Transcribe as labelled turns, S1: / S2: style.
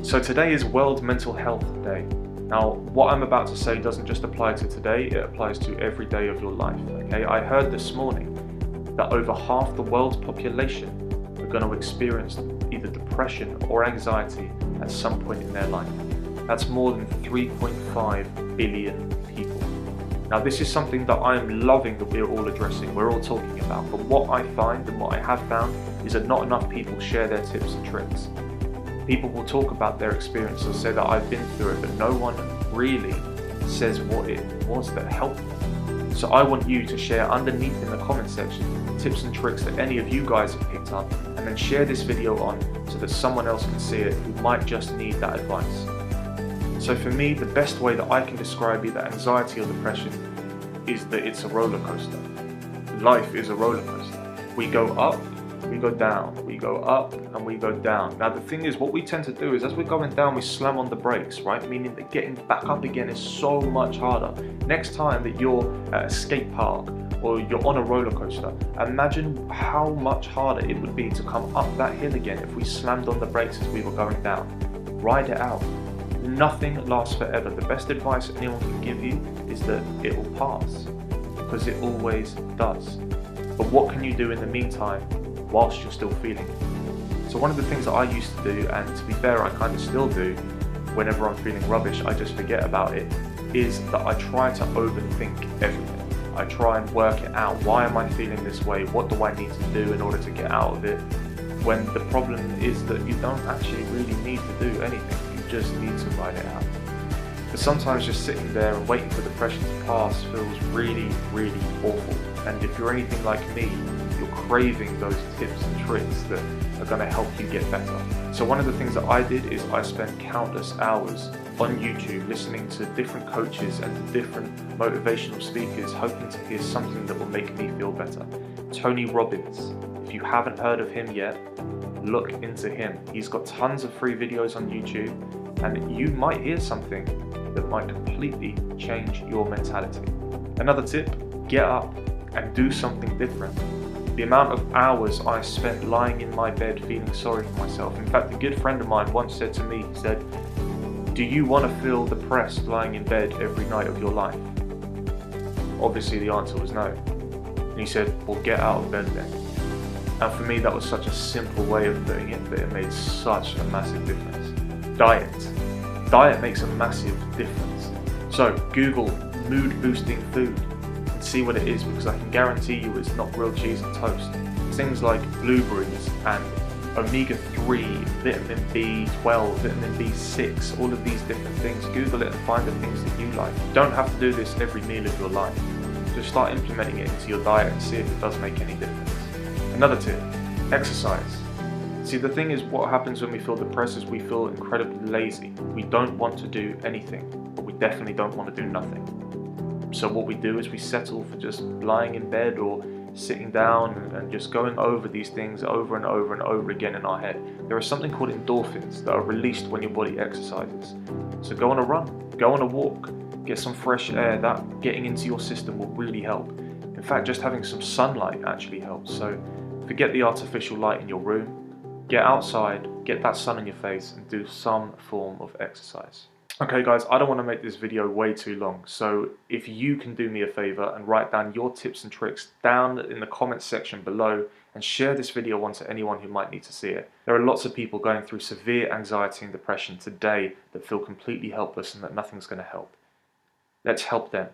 S1: So today is World Mental Health Day. Now, what I'm about to say doesn't just apply to today, it applies to every day of your life, okay? I heard this morning that over half the world's population are going to experience either depression or anxiety at some point in their life. That's more than 3.5 billion people. Now, this is something that I'm loving that we're all addressing, we're all talking about, but what I find and what I have found is that not enough people share their tips and tricks. People will talk about their experiences, say that I've been through it, but no one really says what it was that helped them. So I want you to share underneath in the comment section tips and tricks that any of you guys have picked up, and then share this video on so that someone else can see it who might just need that advice. So for me, the best way that I can describe either anxiety or depression is that it's a roller coaster. Life is a roller coaster. We go up, we go down, we go up and we go down. Now the thing is, what we tend to do is as we're going down, we slam on the brakes, right? Meaning that getting back up again is so much harder. Next time that you're at a skate park or you're on a roller coaster, imagine how much harder it would be to come up that hill again if we slammed on the brakes as we were going down. Ride it out. Nothing lasts forever. The best advice anyone can give you is that it will pass, because it always does. But what can you do in the meantime whilst you're still feeling it? So one of the things that I used to do, and to be fair I kind of still do whenever I'm feeling rubbish, I just forget about it, is that I try to overthink everything. I try and work it out. Why am I feeling this way? What do I need to do in order to get out of it? When the problem is that you don't actually really need to do anything. You just need to ride it out. But sometimes just sitting there and waiting for depression to pass feels really, really awful. And if you're anything like me, you're craving those tips and tricks that are going to help you get better. So one of the things that I did is I spent countless hours on YouTube listening to different coaches and different motivational speakers, hoping to hear something that will make me feel better. Tony Robbins, if you haven't heard of him yet, look into him. He's got tons of free videos on YouTube, and you might hear something that might completely change your mentality. Another tip, get up and do something different. The amount of hours I spent lying in my bed feeling sorry for myself. In fact, a good friend of mine once said to me, he said, "Do you want to feel depressed lying in bed every night of your life?" Obviously the answer was no. And he said, "Well, get out of bed then." And for me that was such a simple way of putting it, but it made such a massive difference. Diet makes a massive difference. So Google mood boosting food and see what it is, because I can guarantee you it's not grilled cheese and toast. Things like blueberries and omega-3, vitamin B12, vitamin B6, all of these different things. Google it and find the things that you like. You don't have to do this every meal of your life. Just start implementing it into your diet and see if it does make any difference. Another tip, exercise. See, the thing is, what happens when we feel depressed is we feel incredibly lazy. We don't want to do anything, but we definitely don't want to do nothing. So what we do is we settle for just lying in bed or sitting down and just going over these things over and over and over again in our head. There is something called endorphins that are released when your body exercises. So go on a run, go on a walk, get some fresh air. That getting into your system will really help. In fact, just having some sunlight actually helps. So forget the artificial light in your room. Get outside, get that sun on your face, and do some form of exercise. Okay guys, I don't want to make this video way too long, so if you can do me a favor and write down your tips and tricks down in the comments section below, and share this video on to anyone who might need to see it. There are lots of people going through severe anxiety and depression today that feel completely helpless and that nothing's going to help. Let's help them.